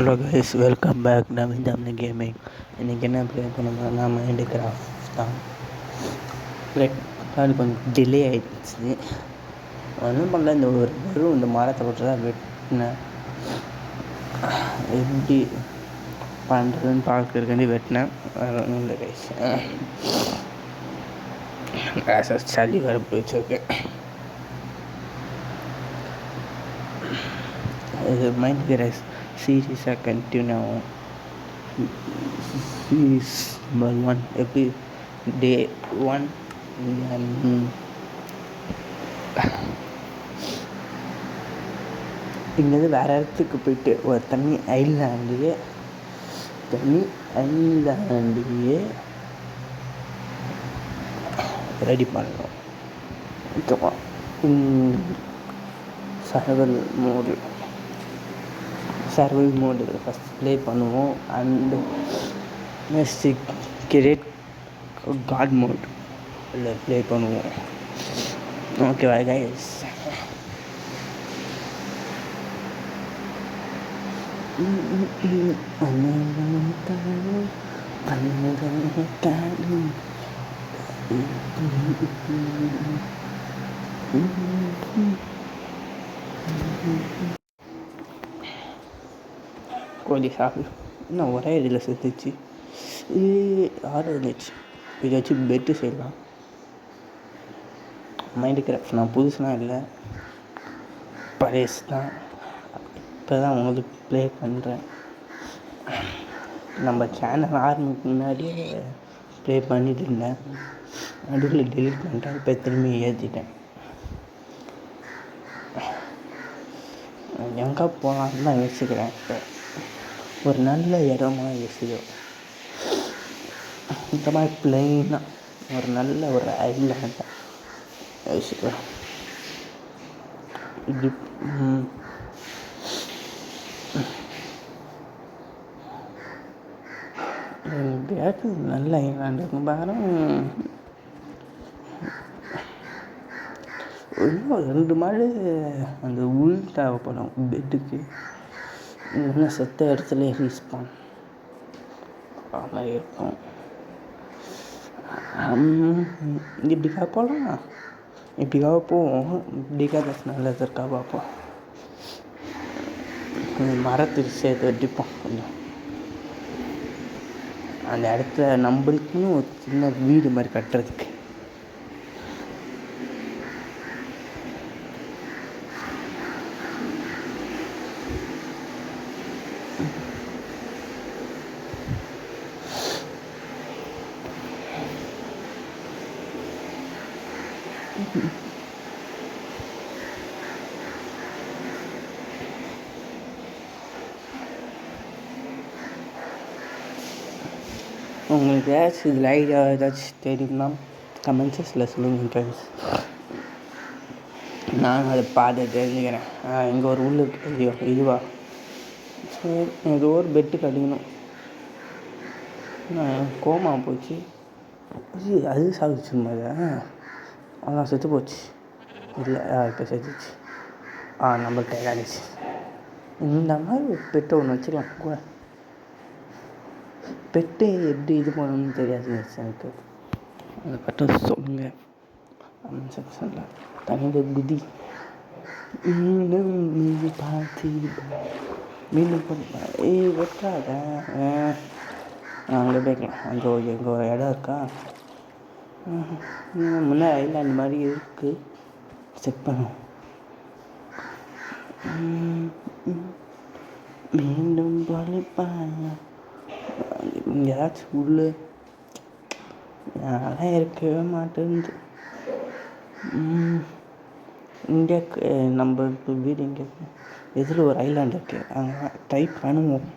Hello guys, welcome back. Naveen gaming. இன்றைக்கி என்ன play பண்ணோம்னா மைண்டு கிராஃப்ட் தான். அது கொஞ்சம் டிலே ஆகிடுச்சு. ஒன்றும் பண்ணல, இந்த மரத்தை போட்டு தான் வெட்டினேன். எப்படி பண்ணுறதுன்னு பார்க்குறதுக்காண்டி வெட்டினேன். ஒன்றும் இல்லை கைஸ். சளி வர போயிடுச்சிருக்கேன். இது மைண்ட் கிராஸ் சீரீஸாக கண்டினியூ ஆகும். சீரீஸ் நம்பர் 1 எப்படி டே 1 இங்கேருந்து வேறு இடத்துக்கு போயிட்டு ஒரு தனி ஐலாண்டையே ரெடி பண்ணணும். ஓகேவா? சர்வைவல் மோடு ஃபஸ்ட் ப்ளே பண்ணுவோம். And next create god mode இல்லை ப்ளே பண்ணுவோம். ஓகேவா கைஸ்? கோழி சாப்பிடு. இன்னும் ஒரே இதில் செத்துச்சு. ஆறு இருந்துச்சு. இதை வச்சு பெட்டு செய்யலாம். மைண்டு கிராஃப்ட் நான் புதுசுலாம் இல்லை, பழசு தான். இப்போ தான் உங்களுக்கு ப்ளே பண்ணுறேன். நம்ம சேனல் ஆரம்பிக்கு முன்னாடியே ப்ளே பண்ணிட்டு இருந்தேன். நடுவில் டெலிட் பண்ணிட்டேன். இப்போ திரும்பி ஏற்றிட்டேன். எங்கே போகலான்னு தான் யோசிக்கிறேன். இப்போ ஒரு நல்ல இடமா யோசிக்கிறோம். இந்த மாதிரி பிளெயினாக ஒரு நல்ல ஒரு ஐலாண்டாக யோசிக்கிறோம். இப்படி எப்படியாச்சும் நல்ல ஐலாண்டு இருக்கும் பாரு. இன்னும் 2 மாடு அந்த உள் தேவைப்படும் பெட்டுக்கு. இல்லைன்னா செத்த இடத்துல ரீஸ்பான் மாதிரி இருக்கும். இப்படிக்காக போகலாம், இப்படிக்காக போவோம். இப்படிக்காக நல்லது இருக்கா பார்ப்போம். மரத்துக்கு சேர்த்து வெட்டிப்போம். கொஞ்சம் அந்த இடத்துல நம்மளுக்குன்னு ஒரு சின்ன வீடு மாதிரி கட்டுறதுக்கு. உங்களுக்கு ஏதாச்சும் இதில் ஐடியா ஏதாச்சும் தெரியும்னா கமெண்ட் செக்ஷனில் சொல்லுங்கள் கைஸ். நான் அதை பார்த்து தெரிஞ்சுக்கிறேன். இங்கே ஒரு உள்ள தெரியும். இதுவா? சரி, ஏதோ ஒரு பெட்டு கட்டிக்கணும். கோமா போச்சு. அது சாப்பிடுச்சு மாதிரி. அதான் செத்து போச்சு. இல்லை, இப்போ செத்துச்சு. நம்மள்கிட்ட இதாகிடுச்சு. இந்த மாதிரி ஒரு பெட்டை ஒன்று வச்சுக்கலாம் கூட. பெட்டு எப்படி இது பண்ணணும்னு தெரியாது எனக்கு. அதை பற்றி சொல்லுங்கள் கமெண்ட் செக்ஷனில். தனியாக குதி மீண்டும் பார்த்து மீண்டும் வெட்டாத. அங்கே போய்க்கலாம். அங்கே எங்கே ஒரு இடம் இருக்கா? முன்னே ஐலாண்ட் மாதிரி இருக்குது. செக் பண்ணுவோம். மீண்டும் பழிப்பாங்க. எங்கேயாச்சும் உள்ள அதெல்லாம் இருக்கவே மாட்டேங்குது. இங்கே நம்ம இப்போ வீடு இங்கே எதில் ஒரு ஐலாண்ட் இருக்குது. அங்கே ட்ரை பண்ணுவோம்.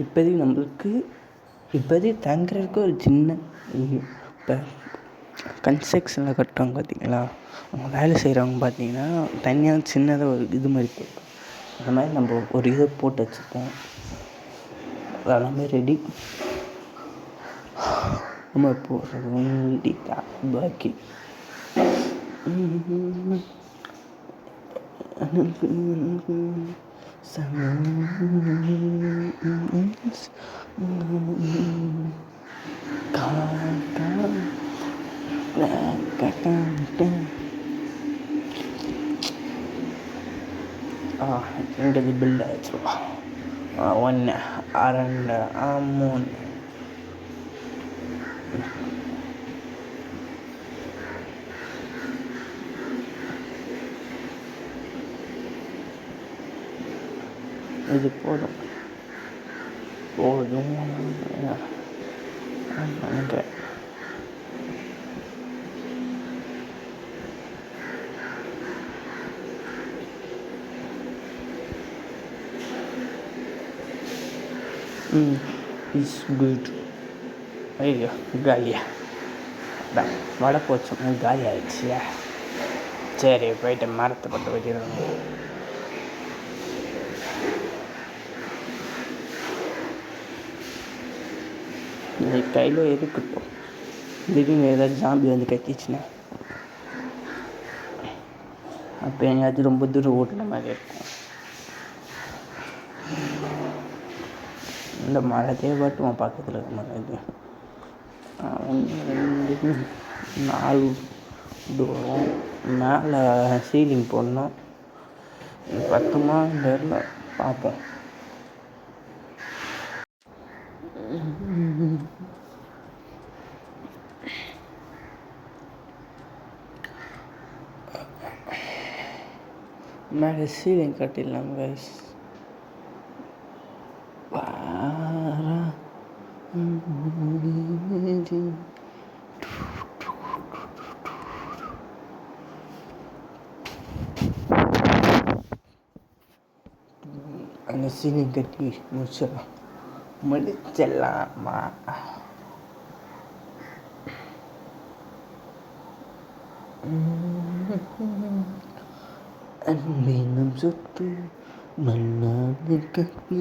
இப்போதைக்கு நம்மளுக்கு தங்குறதுக்கு ஒரு சின்ன இப்போ கன்ஸ்ட்ரக்ஷனில் கட்டுறவங்க பார்த்தீங்களா, அவங்க வேலை செய்கிறவங்க பார்த்தீங்கன்னா தனியாக சின்னதாக ஒரு இது மாதிரி போட்டு அந்த மாதிரி நம்ம ஒரு இதை போட்டு வச்சுருப்போம். எல்லாமே ரெடி. நம்ம போடுறது ஒண்டி தான் பாக்கி. ரெண்டு பில் ஆயிடுச்சு. 1 2 3 இது போதும் நினைக்கிறேன். Is good. ஐயோ காலியா வடை போச்சோம், காலி ஆயிடுச்சு. சரி போயிட்டு மரத்தை பற்ற வைக்கிறோம். கையில் இருக்கட்டும். திடீர்னு ஏதாவது ஜாம்பி வந்து கட்டிச்சுன்னா அப்போ எங்கேயாச்சும் ரொம்ப தூரம் ஓட்டுன மாதிரி இருக்கும். இந்த மரத்தையே பாட்டுவோம் பக்கத்தில் இருக்க மாதிரி. இது 1 2 4 தூரம் மேலே சீலிங் போடணும். பத்துமா இந்த பார்ப்போம். மேலே சீலிங் கட்டிடலாம் கைஸ். அந்த சீலிங் கட்டி முடிச்சிடலாமா? அன்பேனும் சொத்து மண்ணாது கட்டி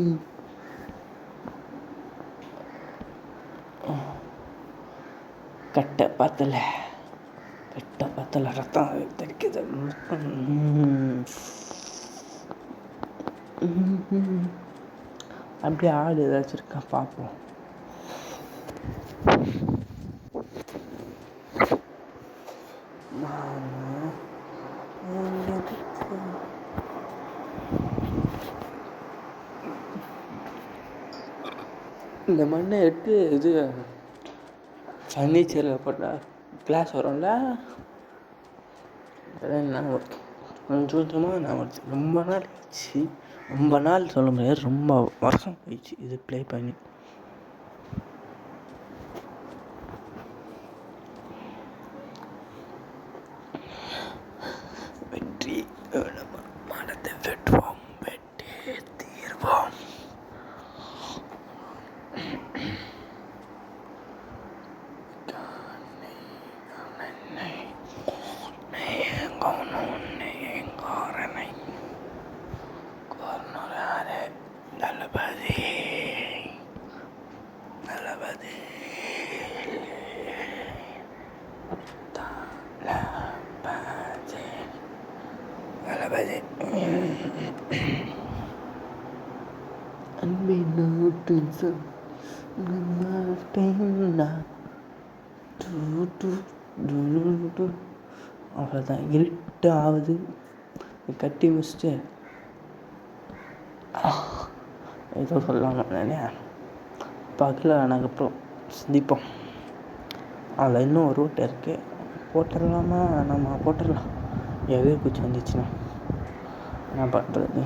கட்ட பத்தல ரத்தம் தெரிக்குது. அப்படியே ஆடு ஏதாச்சும் இருக்கா பார்ப்போம். இந்த மண்ணை எடுத்து இது ஃபர்னிச்சரில் போட்டால் கிளாஸ் வரும்ல. நான் கொஞ்சமாக நான் ரொம்ப நாள் ஆச்சு. ரொம்ப நாள் சொல்ல முடியாது, ரொம்ப வருஷம் போயிடுச்சு இது ப்ளே பண்ணி. வெற்றி மனத்தை வெட்டுவோம், வெட்டி தீர்வோம். அன்பே நாட்டு அவ்வளோதான். இருட்டு ஆகுது. கட்டி முடிச்சுட்டு ஏதோ சொல்லலாம் தானே. பகலில் நாங்கள் அப்புறம் சந்திப்போம். அதில் இன்னும் ஒரு ரோட்டை இருக்குது, போட்டுடலாமா? நம்ம போட்டுடலாம். எதிர் பூச்சி வந்துச்சுன்னா என்ன பண்ணுறது?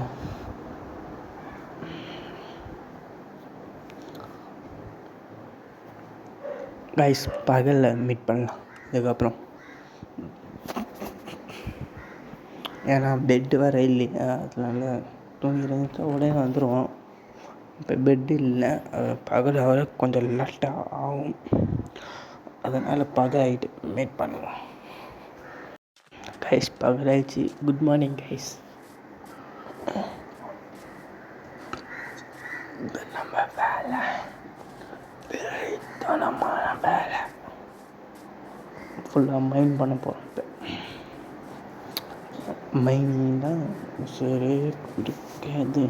கைஸ் பகலில் மீட் பண்ணலாம் இதுக்கப்புறம். ஏன்னா பெட்டு வேறு இல்லையா, அதனால தூங்கி உடனே வந்துடுவோம். இப்போ பெட்டு இல்லை, பகல் வர கொஞ்சம் லேட்டாக ஆகும். அதனால் பகல் ஆகிட்டு மீட் பண்ணுவோம். கைஸ் பகல் ஆயிடுச்சு. Good morning guys. நம்ம வேலை தனமான வேலை ஃபுல்லாக மைண்ட் பண்ண போகிறோம். இப்போ மைண்ட் தான் சரி குடிக்காது.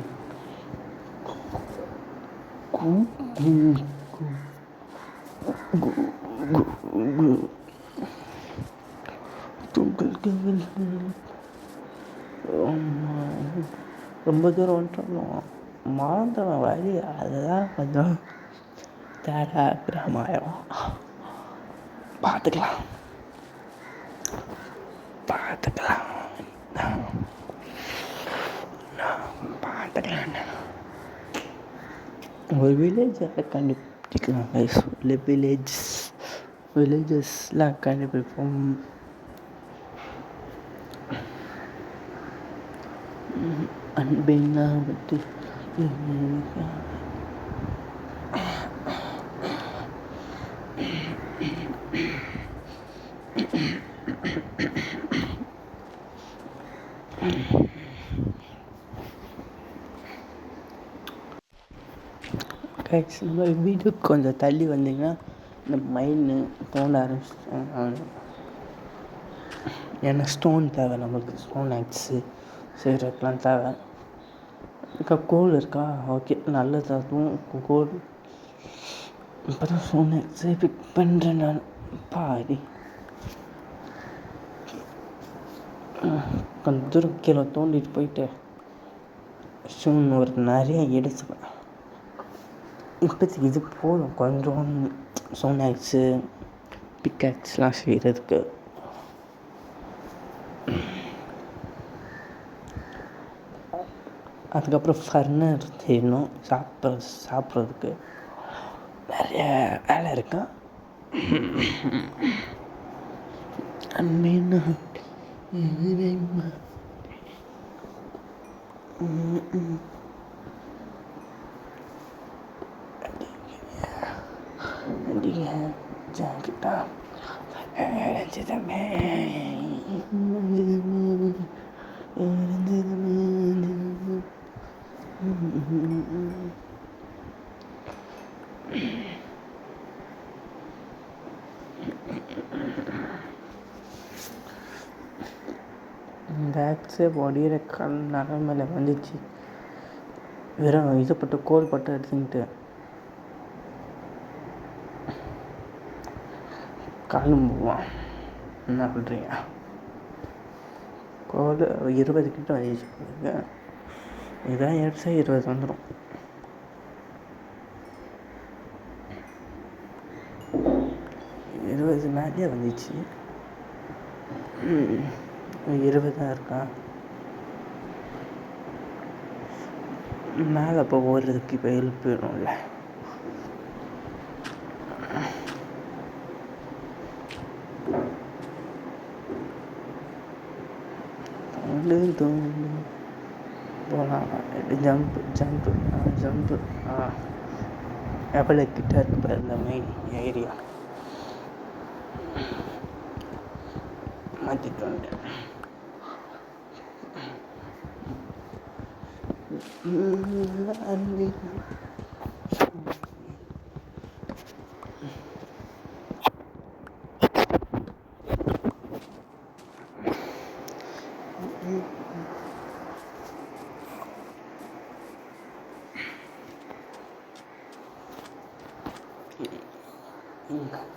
ரொம்ப தூரம் வந்துட்டோம், மறந்துடும் வழி. அதுதான் கொஞ்சம் தேடா கிராமம். பார்த்துக்கலாம் ஒரு வில்லேஜை கண்டுபிடிக்கலாம். வில்லேஜஸ்லாம் கண்டுபிடிப்போம். அன்பின்னா பற்றி நம்ம வீட்டுக்கு கொஞ்சம் தள்ளி வந்தீங்கன்னா இந்த மைண்டு தோண்ட ஆரம்பிச்சிட்டாங்க. ஏன்னா ஸ்டோன் தேவை நம்மளுக்கு, ஸ்டோன் ஆக்ஸு செய்கிறதுக்கெலாம் தேவை. கோல் இருக்கா, ஓகே நல்லதாகவும் கோல். இப்போ தான் ஸ்டோன் ஆக்ஸே பிக் பண்ணுறேன் நான். பாதி கொஞ்சம் தூரம் கீழே தோண்டிட்டு போயிட்டு ஸ்டோன் ஒரு நிறைய எடுத்துப்பேன். இப்போதைக்கு இது போதும். கொஞ்சம் ஸ்டோன் ஆக்ஸு பிக்காக்ஸ்லாம் செய்கிறதுக்கு. அதுக்கப்புறம் ஃபர்னர் செய்யணும். சாப்பிட்றதுக்கு நிறைய வேலை இருக்கா. அன்பின்னா ஜாக்கிட்டா இந்த ஆக்ஸே ஒடிகிற நிலமையில வந்துச்சு. வெறும் இது பட்டு கோல் பட்டு எடுத்துக்கிட்டு காலும் போவான். என்ன பண்ணுறீங்க? கோல் 20 கிட்ட வந்துச்சு. இதான் எடுத்தா 20 வந்துடும். மேலே வந்துச்சு. 20 இருக்கா மேலே. இப்போ ஓடுறதுக்கு இப்போ எழுப்பிடும்ல. போகலாம். ஜம்ப்பு எவ்வளோ கிட்ட இருக்கு பாரு இந்த மெயின் ஏரியா. மாற்றிட்டு வந்துட்டேன்.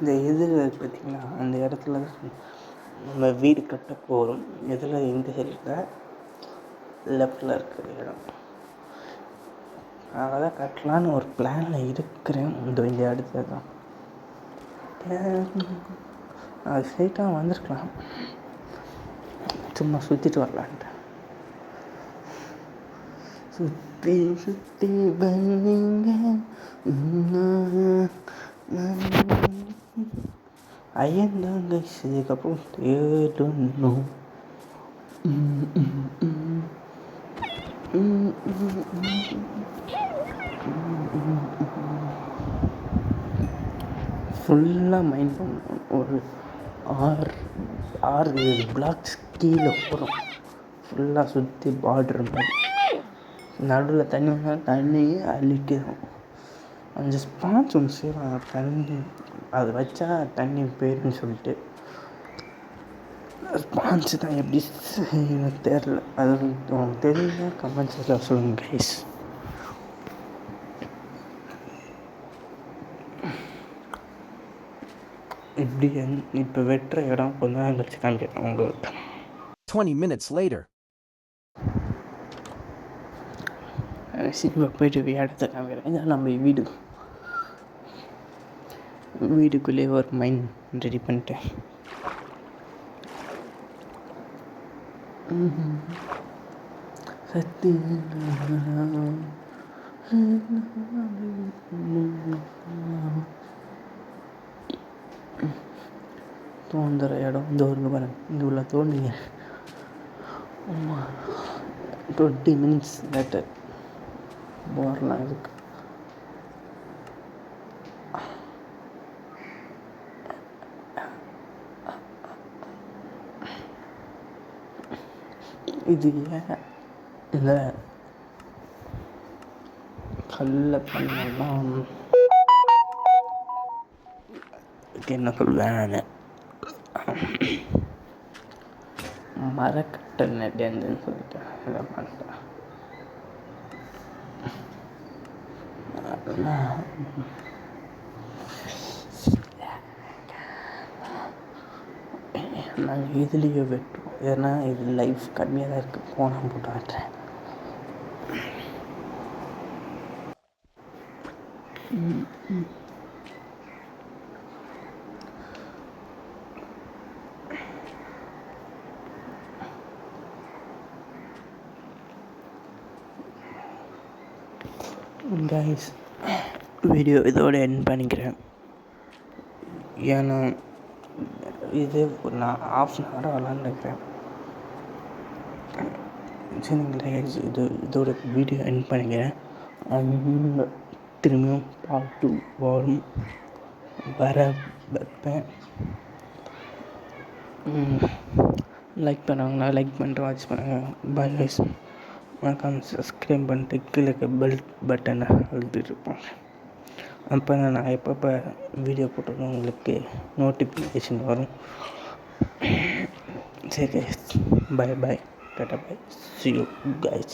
இந்த இதில் பார்த்திங்கன்னா அந்த இடத்துல நம்ம வீடு கட்ட போகிறோம். இதில் இந்த சைடில் லெஃப்டில் இருக்கிற இடம் அதெல்லாம் கட்டலான்னு ஒரு பிளானில் இருக்கிறேன். இந்த இடத்துல தான் அது ஸ்ட்ரைட்டாக வந்திருக்கலாம், சும்மா சுற்றிட்டு வரலான்ட்டு. சுற்றி சுற்றி வந்தீங்க ஐயந்தாங்க இதுக்கப்புறம் தேடணும். ஃபுல்லாக மைண்ட் பண்ணணும். ஒரு 6 பிளாக்ஸ் கீழே போகிறோம். ஃபுல்லாக சுற்றி பார்டர் மாதிரி நடுவில் தண்ணி வந்தால் தண்ணியே அழிக்கிறோம். அந்த ஸ்பான்ஸ் ஒன்று செய்வாங்க தண்ணி, அதை வச்சா தண்ணி போயிருன்னு சொல்லிட்டு. ஸ்பான்ஸு தான் எப்படி செய்யணும் தெரில. அது உங்களுக்கு தெரியல கமெண்ட் செக்ஷனில் சொல்லுங்கள் கைஸ். இப்படி இப்போ வெட்டுற இடம் கொஞ்ச நேரம் கழிச்சு காமிக்கிறேன் உங்களுக்கு. 20 minutes later. இப்போ போய்ட்டு இடத்த காமிக்கிறேன். இதான் நம்ம வீடுக்குள்ளேயே ஒரு மைண்ட் ரெடி பண்ணிட்டேன். தோந்துற இடம் இந்த ஒரு பாருங்க, இங்கே உள்ள தோண்டிங்க 20 minutes லேட்டர் போர்லாம் இருக்கு. இது ஏன் இல்லை கல்ல பண்ணலாம், என்ன சொல்வேன், மரக்கட்டை நெட்டேன்னு சொல்லிட்டேன். இதை பண்ணிட்டேன். நாங்கள் இதுலேயே வெட்டுவோம், ஏன்னா இது லைஃப் கம்மியாக தான் இருக்குது. போனால் போட்டு வெட்டுறேன். கைஸ், வீடியோ இதோட எண்ட் பண்ணிக்கிறேன். ஏன்னா இது நான் ½ விளாண்டுக்கிறேன். சரிங்களா கைஸ், இதோட வீடியோ எண்ட் பண்ணிக்கிறேன். திரும்பியும் பார்ட் 2 வரும், வர வைப்பேன். லைக் பண்ணுவாங்களா, லைக் பண்ணிட்டு வாட்ச் பண்ணுங்கள். Bye guys. மறக்காமல் சப்ஸ்கிரைப் பண்ணிட்டு கீழே இருக்க பெல் பட்டனை அழுத்திட்டுருப்போம். அப்போ நான் எப்பப்போ வீடியோ போட்டோம் உங்களுக்கு நோட்டிஃபிகேஷன் வரும். சரி guys, bye bye, Tata bye, see you guys.